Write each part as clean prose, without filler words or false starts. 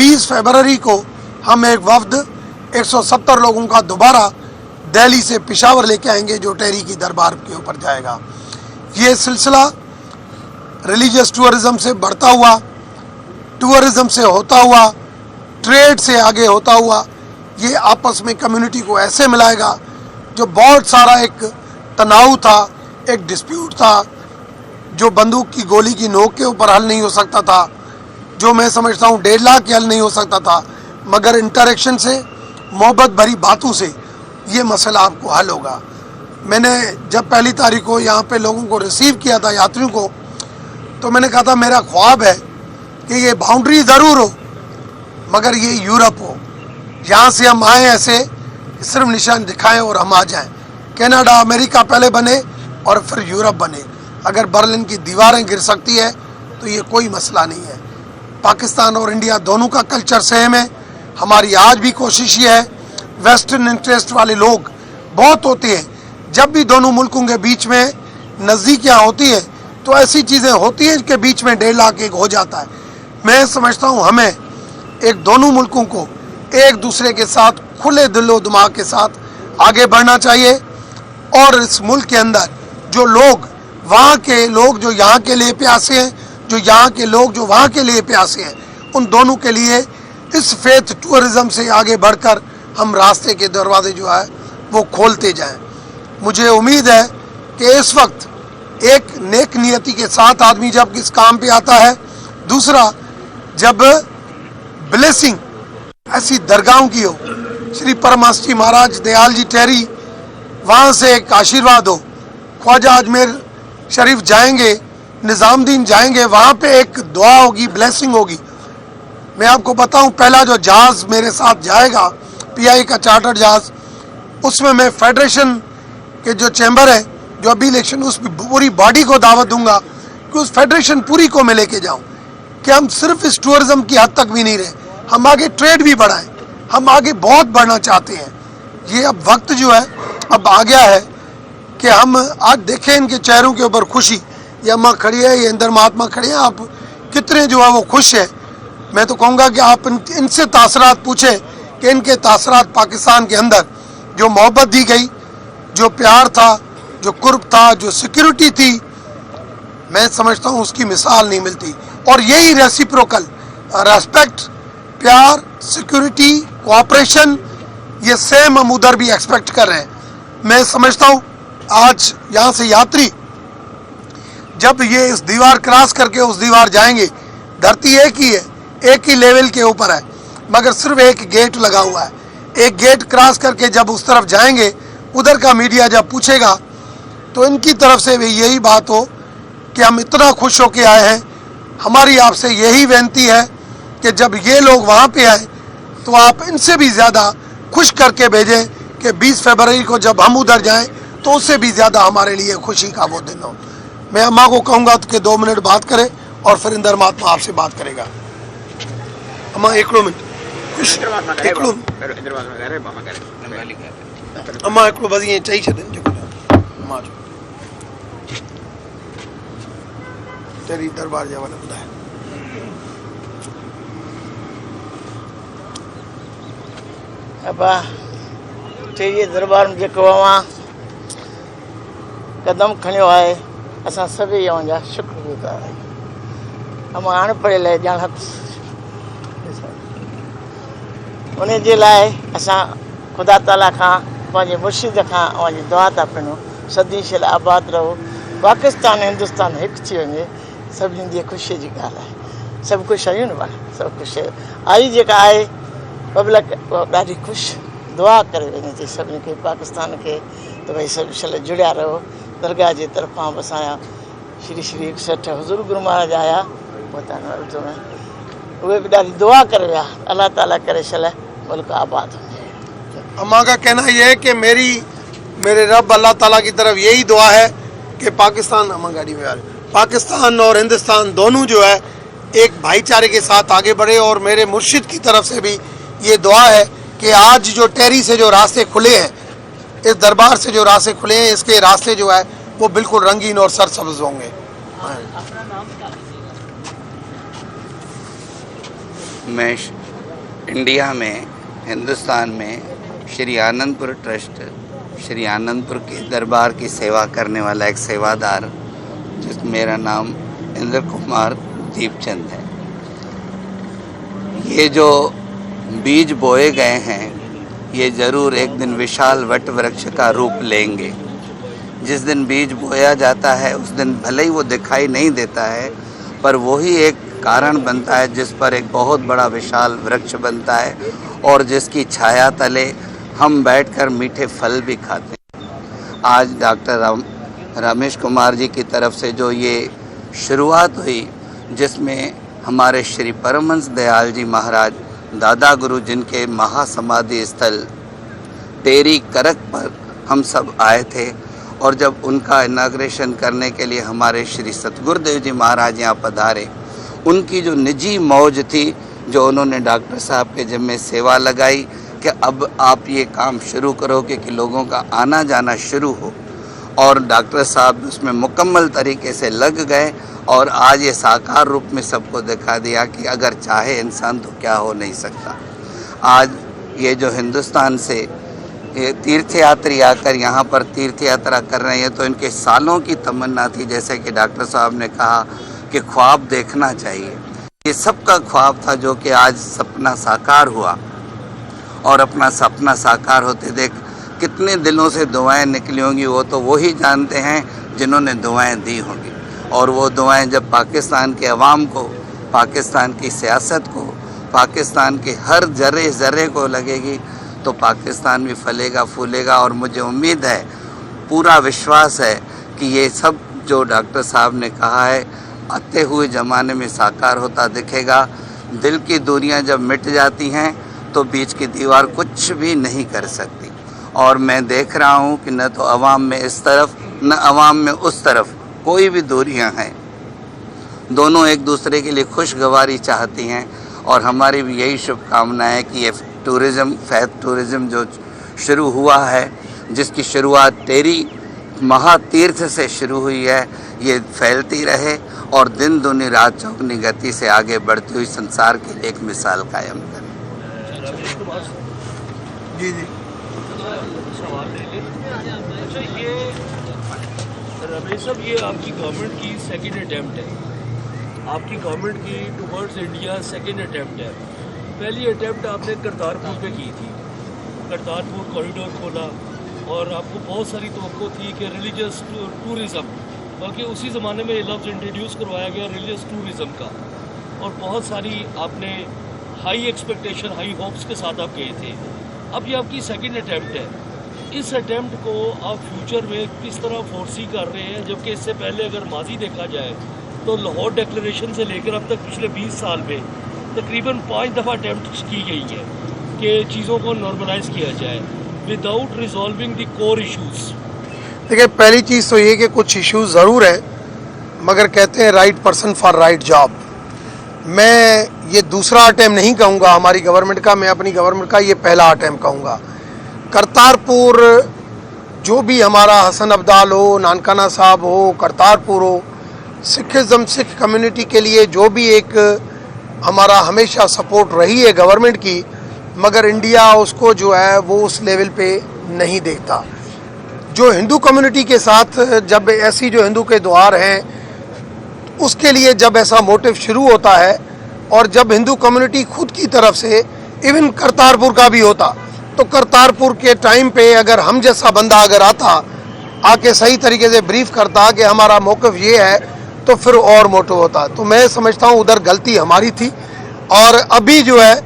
20 फरवरी को हम एक वफ्द 170 लोगों का दोबारा दिल्ली से पेशावर लेके आएंगे, जो टेरी की दरबार के ऊपर जाएगा। ये सिलसिला रिलीजियस टूरिज़्म से बढ़ता हुआ, टूरिज़्म से होता हुआ, ट्रेड से आगे होता हुआ, ये आपस में कम्युनिटी को ऐसे मिलाएगा जो बहुत सारा एक तनाव था, एक डिस्प्यूट था, जो बंदूक की गोली की नोक के ऊपर हल नहीं हो सकता था, जो मैं समझता हूँ 1.5 लाख के हल नहीं हो सकता था, मगर इंटरेक्शन से, मोहब्बत भरी बातों से ये मसला आपको हल होगा। मैंने जब 1 तारीख को यहाँ पे लोगों को रिसीव किया था, यात्रियों को, तो मैंने कहा था मेरा ख्वाब है कि ये बाउंड्री ज़रूर हो मगर ये यूरोप हो, यहाँ से हम आएँ ऐसे सिर्फ निशान दिखाएं और हम आ जाएं। कनाडा, अमेरिका पहले बने और फिर यूरोप बने। अगर बर्लिन की दीवारें गिर सकती है तो ये कोई मसला नहीं है। पाकिस्तान और इंडिया दोनों का कल्चर सेम है। हमारी आज भी कोशिश ये है, वेस्टर्न इंटरेस्ट वाले लोग बहुत होते हैं, जब भी दोनों मुल्कों के बीच में नज़दीकियाँ होती हैं तो ऐसी चीज़ें होती हैं कि बीच में 1.5 लाख एक हो जाता है। मैं समझता हूँ हमें एक दोनों मुल्कों को एक दूसरे के साथ खुले दिलो दिमाग के साथ आगे बढ़ना चाहिए, और इस मुल्क के अंदर जो लोग, वहाँ के लोग जो यहाँ के लिए प्यासे हैं, जो यहाँ के लोग जो वहाँ के लिए प्यासे हैं, उन दोनों के लिए इस फेथ टूरिज़्म से आगे बढ़कर हम रास्ते के दरवाजे जो है वो खोलते जाएं। मुझे उम्मीद है कि इस वक्त एक नेक नियति के साथ आदमी जब इस काम पे आता है, दूसरा जब ब्लेसिंग ऐसी दरगाहों की हो, श्री परमाश्री महाराज दयाल जी टेरी, वहाँ से एक आशीर्वाद हो, ख्वाजा अजमेर शरीफ जाएंगे, निज़ामुद्दीन जाएंगे, वहाँ पे एक दुआ होगी, ब्लेसिंग होगी। मैं आपको बताऊं, पहला जो जहाज़ मेरे साथ जाएगा, PI का चार्टर्ड जहाज़, उसमें मैं फेडरेशन के जो चैम्बर है, जो अभी इलेक्शन, उस पूरी बॉडी को दावत दूंगा कि उस फेडरेशन पूरी को मैं लेके जाऊं, कि हम सिर्फ इस टूरिज़्म की हद तक भी नहीं रहे, हम आगे ट्रेड भी बढ़ाएं, हम आगे बहुत बढ़ना चाहते हैं। ये अब वक्त जो है अब आ गया है कि हम आज देखें इनके चेहरों के ऊपर खुशी। ये अम्मा खड़ी है, ये इंदर महात्मा खड़े हैं, आप कितने जो है वो खुश है। मैं तो कहूँगा कि आप इनसे तासरात पूछें कि इनके तासरात पाकिस्तान के अंदर जो मोहब्बत दी गई, जो प्यार था, जो कुर्ब था, जो सिक्योरिटी थी, मैं समझता हूँ उसकी मिसाल नहीं मिलती। और यही रेसिप्रोकल रेस्पेक्ट, प्यार, सिक्योरिटी, कोऑपरेशन, ये सेम हम उधर भी एक्सपेक्ट कर रहे हैं। मैं समझता हूँ आज यहाँ से यात्री जब ये इस दीवार क्रॉस करके उस दीवार जाएंगे, धरती एक ही है, एक ही लेवल के ऊपर है, मगर सिर्फ एक गेट लगा हुआ है। एक गेट क्रॉस करके जब उस तरफ जाएंगे, उधर का मीडिया जब पूछेगा तो इनकी तरफ से भी यही बात हो कि हम इतना खुश होके आए हैं। हमारी आपसे यही विनती है कि जब ये लोग वहाँ पे आए तो आप इनसे भी ज़्यादा खुश करके भेजें कि 20 फरवरी को जब हम उधर जाएं तो उससे भी ज़्यादा हमारे लिए खुशी का वो दिन हो। मैं अम्मा को कहूँगा कि 2 मिनट बात करें और फिर इंदर महात्मा आपसे बात करेगा। अम्मा 1 मिनट अम्मा 1 बस ये चाहिए अम्मा तेरी दरबार जा वाला बुधाए अबा तेरी दरबार में जेको अवां कदम खणियो आहे, असां सभई अवांजा शुक्रगुज़ार आहियूं। अमां अणपढ़ियल ॼाणत उन जे लाइ असां ख़ुदा ताला खां, पंहिंजे मुर्शिद खां अवांजी दुआ था पिणूं, सदी शल आबाद रहो, पाकिस्तान हिंदुस्तान हिकु थी वञे, सभिनी जी ख़ुशीअ जी ॻाल्हि आहे। सभु ख़ुशि आहियूं न पाण, सभु ख़ुशि आई जेका आहे पब्लिक ॾाढी ख़ुशि दुआ करे वञे थी सभिनी खे, पाकिस्तान खे, त भई सभु शल जुड़िया रहो। दरगाह जे तरफ़ां बि असांजा श्री 61 हुज़ूर गुरु महाराज आया, उर्दू में उहे भी ॾाढी दुआ करे विया, अल्लाह ताला करे शल मुल्क आबाद हुजे। अम्मा का कहना यह है कि मेरे रब अल्लाह ताला की तरफ यही दुआ है कि पाकिस्तान, अम्मा गाड़ी में आ रही, पाकिस्तान और हिंदुस्तान दोनों जो है एक भाईचारे के साथ आगे बढ़े। और मेरे मुर्शिद की तरफ से भी ये दुआ है कि आज जो टेरी से जो रास्ते खुले हैं, इस दरबार से जो रास्ते खुले हैं, इसके रास्ते जो है वो बिल्कुल रंगीन और सरसब्ज होंगे। मैं इंडिया में, हिंदुस्तान में श्री आनंदपुर ट्रस्ट, श्री आनंदपुर के दरबार की सेवा करने वाला एक सेवादार, जिस मेरा नाम इंद्र कुमार दीपचंद है। ये जो बीज बोए गए हैं ये ज़रूर एक दिन विशाल वट वृक्ष का रूप लेंगे। जिस दिन बीज बोया जाता है उस दिन भले ही वो दिखाई नहीं देता है, पर वही एक कारण बनता है जिस पर एक बहुत बड़ा विशाल वृक्ष बनता है और जिसकी छाया तले हम बैठकर मीठे फल भी खाते हैं। आज डॉक्टर रमेश कुमार जी की तरफ से जो ये शुरुआत हुई, जिसमें हमारे श्री परमहंस दयाल जी महाराज दादा गुरु जिनके महासमाधि स्थल टेरी करक पर हम सब आए थे, और जब उनका इनाग्रेशन करने के लिए हमारे श्री सतगुरुदेव जी महाराज यहाँ पधारे, उनकी जो निजी मौज थी, जो उन्होंने डॉक्टर साहब के जिम्मे सेवा लगाई कि अब आप ये काम शुरू करोगे कि लोगों का आना जाना शुरू हो, और डॉक्टर साहब उसमें मुकम्मल तरीके से लग गए और आज ये साकार रूप में सबको दिखा दिया कि अगर चाहे इंसान तो क्या हो नहीं सकता। आज ये जो हिंदुस्तान से ये तीर्थयात्री आकर यहाँ पर तीर्थ यात्रा कर रहे हैं, तो इनके सालों की तमन्ना थी, जैसे कि डॉक्टर साहब ने कहा कि ख्वाब देखना चाहिए। ये सबका ख्वाब था जो कि आज सपना साकार हुआ, और अपना सपना साकार होते देख कितने दिलों से दुआएं निकली होंगी वो तो वही जानते हैं जिन्होंने दुआएं दी होंगी। और वो दुआएं जब पाकिस्तान के अवाम को, पाकिस्तान की सियासत को, पाकिस्तान के हर जर्रे ज़र्रे को लगेगी तो पाकिस्तान भी फलेगा फूलेगा। और मुझे उम्मीद है, पूरा विश्वास है कि ये सब जो डॉक्टर साहब ने कहा है आते हुए ज़माने में साकार होता दिखेगा। दिल की दूरियां जब मिट जाती हैं तो बीच की दीवार कुछ भी नहीं कर सकती। और मैं देख रहा हूँ कि न तो अवाम में इस तरफ न अवाम में उस तरफ कोई भी दूरियां हैं, दोनों एक दूसरे के लिए खुशगवारी चाहती हैं। और हमारी भी यही शुभकामना है कि ये टूरिज़्म, फैथ टूरिज़्म जो शुरू हुआ है, जिसकी शुरुआत टेरी महातीर्थ से शुरू हुई है, ये फैलती रहे और दिन दूनी रात चौगनी गति से आगे बढ़ती हुई संसार के लिए एक मिसाल कायम करे। जी जी सवाल ले लें। अच्छा, ये रमेश साहब, ये आपकी गवर्नमेंट की सेकंड अटैम्प्ट है, आपकी गवर्नमेंट की टुवर्ड्स इंडिया सेकंड अटैम्प्ट है। पहली अटैम्प्ट आपने करतारपुर पे की थी, करतारपुर कॉरिडोर खोला, और आपको बहुत सारी तवक्को थी कि रिलीजियस टूरिज़्म, बल्कि उसी ज़माने में ये लफ्ज़ इंट्रोड्यूस करवाया गया रिलीजियस टूरिज़्म का, और बहुत सारी आपने हाई एक्सपेक्टेशन, हाई होप्स के साथ आप गए थे। अब ये आपकी सेकंड अटैम्प्ट है। इस अटैम्प्ट को आप फ्यूचर में किस तरह फोर्सी कर रहे हैं, जबकि इससे पहले अगर माजी देखा जाए तो लाहौर डिक्लेरेशन से लेकर अब तक पिछले 20 साल में तकरीबन 5 दफ़ा अटैम्प्ट की गई है कि चीज़ों को नॉर्मलाइज किया जाए without resolving the core issues. देखिए, पहली चीज़ तो ये कि कुछ इश्यूज ज़रूर है, मगर कहते हैं right person for right job. मैं ये दूसरा अटैम्प्ट नहीं कहूँगा हमारी गवर्नमेंट का, मैं अपनी गवर्नमेंट का ये पहला अटैम्प्ट कहूँगा। करतारपुर जो भी हमारा हसन अब्दाल हो, नानकाना साहब हो, करतारपुर हो, सिखिज़म, सिख कम्युनिटी के लिए जो भी एक हमारा हमेशा सपोर्ट रही है गवर्नमेंट की, मगर इंडिया उसको जो है वो उस लेवल पे नहीं देखता। जो हिंदू कम्युनिटी के साथ जब ऐसी जो हिंदू के द्वार हैं, उसके लिए जब ऐसा मोटिव शुरू होता है, और जब हिंदू कम्युनिटी खुद की तरफ से, इवन करतारपुर का भी होता, तो करतारपुर के टाइम पे अगर हम जैसा बंदा अगर आता, आके सही तरीके से ब्रीफ करता कि हमारा मौक़िफ़ ये है, तो फिर और मोटिव होता। तो मैं समझता हूँ उधर गलती हमारी थी। और अभी जो है,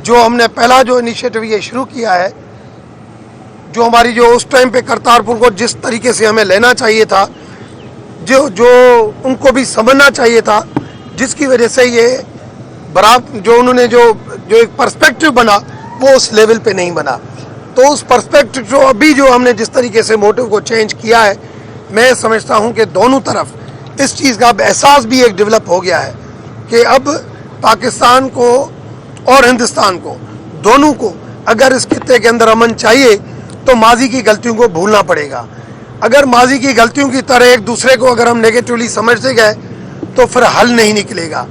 जो हमने पहला जो इनिशिएटिव ये शुरू किया है, जो हमारी जो उस टाइम पे करतारपुर को जिस तरीके से हमें लेना चाहिए था, जो उनको भी समझना चाहिए था, जिसकी वजह से ये बराबर जो उन्होंने जो एक पर्सपेक्टिव बना वो उस लेवल पे नहीं बना। तो उस पर्सपेक्टिव जो अभी जो हमने जिस तरीके से मोटिव को चेंज किया है, मैं समझता हूँ कि दोनों तरफ इस चीज़ का एहसास भी एक डेवलप हो गया है कि अब पाकिस्तान को और हिंदुस्तान को, दोनों को अगर इस खित्ते के अंदर अमन चाहिए तो माजी की गलतियों को भूलना पड़ेगा। अगर माजी की गलतियों की तरह एक दूसरे को अगर हम नेगेटिवली समझते गए तो फिर हल नहीं निकलेगा।